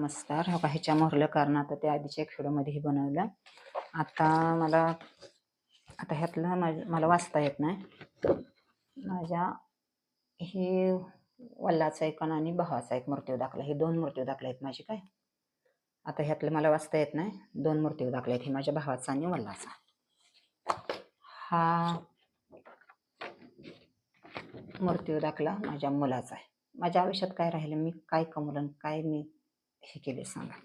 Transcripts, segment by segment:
नमस्कार. हो का, ह्याच्या मोहरलं कारण आता त्या आधीच्या एक व्हिडिओमध्येही बनवलं. आता ह्यातलं मला वाचता येत नाही. माझ्या हे वल्लाचा एक आणि भावाचा एक मृत्यू दाखला, हे 2 मृत्यू दाखले आहेत माझे. काय आता ह्यातलं मला वाचता येत नाही. 2 मृत्यू दाखले आहेत, हे माझ्या भावाचा आणि वल्लाचा. हा मृत्यू दाखला माझ्या मुलाचा आहे. माझ्या आयुष्यात काय राहिलं, मी काय कमवलं, काय मी हे केले सांगा.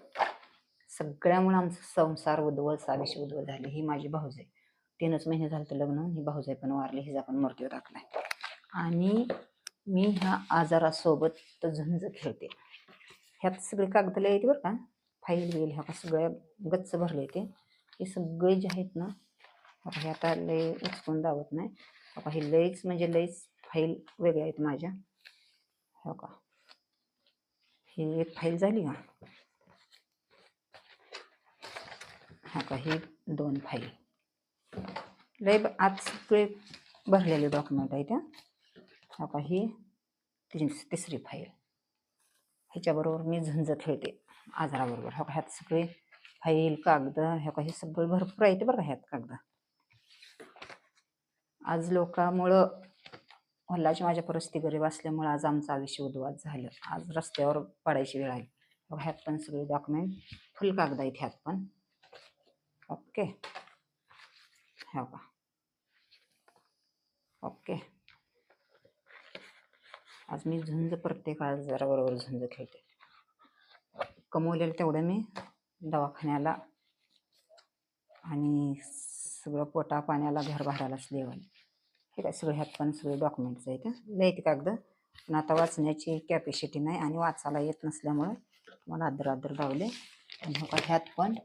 सगळ्यामुळे आमचा संसार उद्ध्वल, आयुष्य उद्ध्वल झाले. ही माझी भाऊजाई, 3च महिने झाले तर लग्न, ही भाऊजाई पण वारली, हिचा पण मृत्यू दाखलाय. आणि मी ह्या आजारासोबत झुंज खेळते. ह्यात सगळे कागद लय येते बरं का, फाईल बिल ह्या सगळ्या गच्च भरले येते. हे सगळे जे आहेत ना, हे आता लय उचकून दावत नाही. हे लईच म्हणजे लईच फाईल वेगळ्या आहेत माझ्या. हो का, ही एक फाईल झाली का, हा का, ही 2 फाईल लय आज सगळे भरलेले डॉक्युमेंट आहे त्या. हा का, ही 3री फाईल. ह्याच्याबरोबर मी झंझ खेळते आजाराबरोबर. हो का, ह्यात सगळे फाईल कागद, ह्या का, हे सगळे भरपूर आहेत बरं का ह्यात कागद. आज लोकांमुळं, वल्लाची माझ्या परिस्थिती गरीब असल्यामुळं आज आमचं आयुष्य उद्ध्वस्त झालं. आज रस्त्यावर पडायची वेळ आली. ह्यात पण सगळे डॉक्युमेंट फुल कागद आहेत ह्यात पण. ओके, हो का, ओके. आज मी झुंज प्रत्येक आजाराबरोबर झुंज खेळते. कमवलेलं तेवढं मी दवाखान्याला आणि सगळं पोटा पाण्याला, घर भाड्यालाच देवाल. हे काय सगळे ह्यात पण सगळे डॉक्युमेंट्स आहेत. लय कागद, पण आता वाचण्याची कॅपॅसिटी नाही आणि वाचायला येत नसल्यामुळे मला अद्दर लावले. आणि हो का, ह्यात पण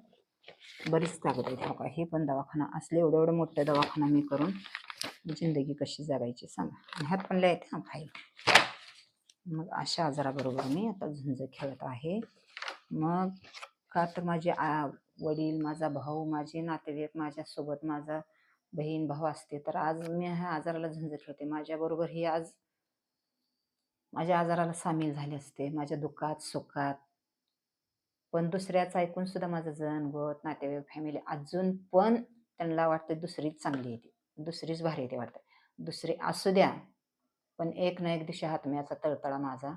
बरीच कागद आहेत. हो का, हे पण दवाखाना असले एवढं मोठं दवाखाना मी करून जिंदगी कशी जगायची सांगा. आणि ह्यात पण लय आहेत हा फाईल. मग अशा आजाराबरोबर मी आता झुंज खेळत आहे. मग का तर माझे वडील, माझा भाऊ, माझे नातेवाईक, माझ्यासोबत माझा बहीण भाऊ असते तर आज मी ह्या आजाराला झुंज खेळते. माझ्याबरोबर ही आज माझ्या आजाराला सामील झाले असते, माझ्या दुःखात सुखात. पण दुसऱ्याचं ऐकून सुद्धा माझं जण गोत, नातेवाईक, फॅमिली अजून पण त्यांना वाटतं दुसरीच चांगली येते, दुसरीच भारी येते वाटतं. दुसरी असू द्या, पण एक ना एक दिवशी आत्म्याचा तळतळा माझा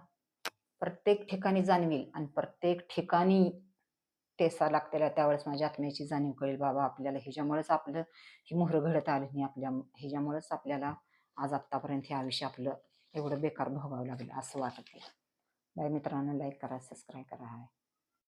प्रत्येक ठिकाणी जाणवेल आणि प्रत्येक ठिकाणी टेसा लागतेला. त्यावेळेस माझ्या आत्म्याची जाणीव कळेल, बाबा आपल्याला ह्याच्यामुळेच आपलं ही मोहर घडत आली नाही, आपल्या ह्याच्यामुळेच आपल्याला आज आत्तापर्यंत हे आयुष्य आपलं एवढं बेकार भोगावं लागलं असं वाटत आहे. बाय मित्रांनो, लाईक करा, सबस्क्राईब करा.